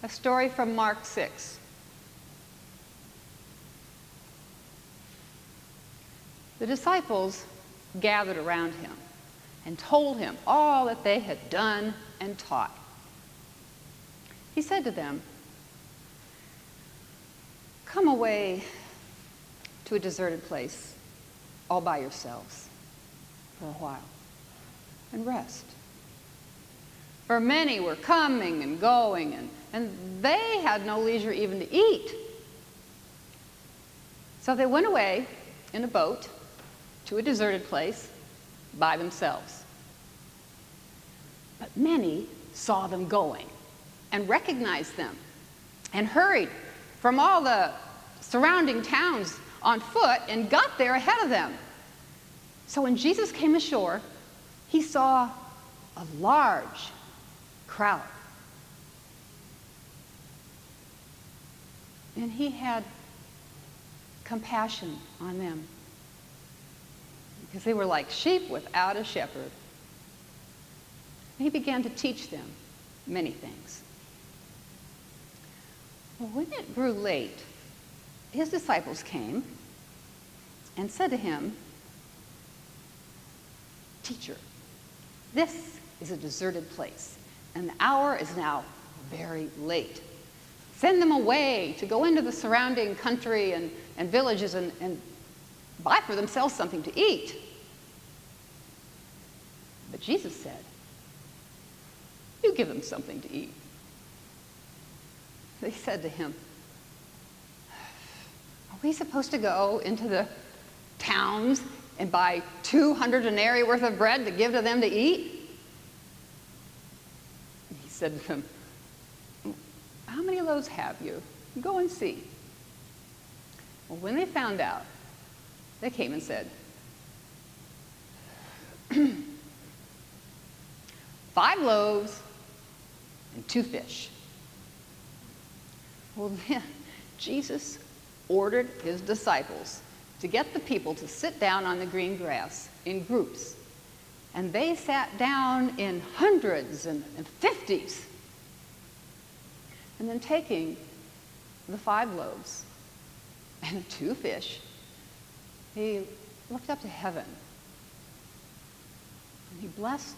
a story from Mark 6. The disciples gathered around him and told him all that they had done and taught. He said to them, "Come away to a deserted place all by yourselves for a while and rest." For many were coming and going, and they had no leisure even to eat. So they went away in a boat to a deserted place by themselves. But many saw them going and recognized them and hurried from all the surrounding towns on foot and got there ahead of them. So when Jesus came ashore, he saw a large crowd. And he had compassion on them because they were like sheep without a shepherd. And he began to teach them many things. Well, when it grew late, his disciples came and said to him, "Teacher, this is a deserted place, and the hour is now very late. Send them away to go into the surrounding country and villages and buy for themselves something to eat." But Jesus said, "You give them something to eat." They said to him, "Are we supposed to go into the towns and buy 200 denarii worth of bread to give to them to eat?" And he said to them, "How many loaves have you? Go and see." Well, when they found out, they came and said, 5 loaves and 2 fish. Well, then Jesus ordered his disciples to get the people to sit down on the green grass in groups. And they sat down in hundreds and 50s. And then taking the 5 loaves and the 2 fish, he looked up to heaven. And he blessed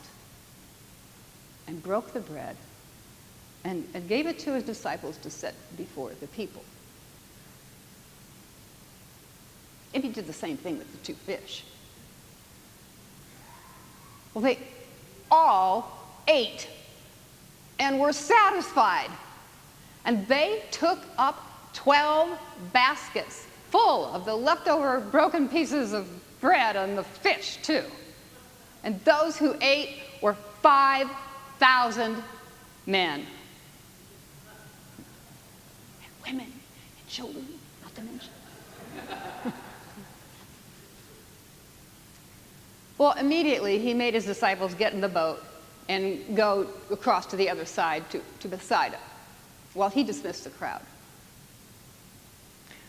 and broke the bread and gave it to his disciples to set before the people. And he did the same thing with the 2 fish. Well, they all ate and were satisfied. And they took up 12 baskets full of the leftover broken pieces of bread and the fish, too. And those who ate were 5,000 men. And women and children, not to mention. Well, immediately he made his disciples get in the boat and go across to the other side to Bethsaida while he dismissed the crowd.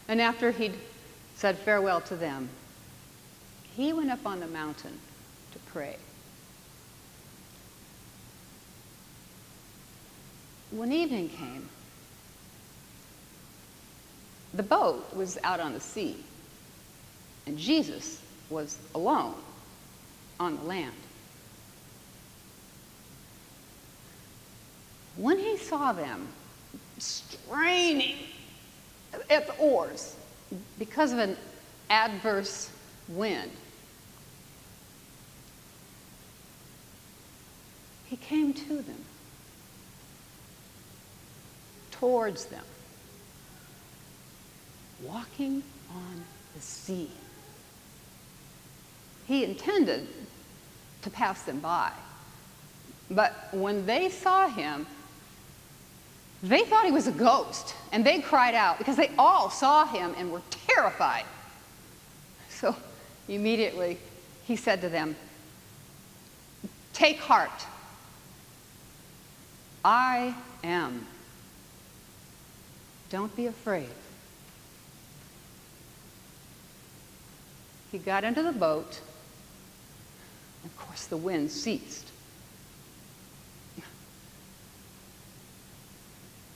And after he'd said farewell to them, he went up on the mountain to pray. When evening came, the boat was out on the sea, and Jesus was alone on the land. When he saw them straining at the oars because of an adverse wind, he came to them, towards them, walking on the sea. He intended to pass them by, but when they saw him, they thought he was a ghost, and they cried out because they all saw him and were terrified. So immediately he said to them, "Take heart. I am. Don't be afraid." He got into the boat. Of course, the wind ceased.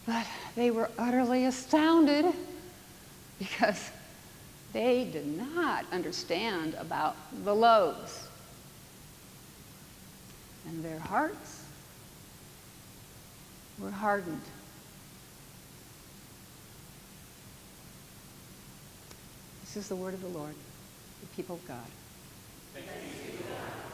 But they were utterly astounded because they did not understand about the loaves. And their hearts were hardened. This is the word of the Lord, the people of God. Thanks be to God.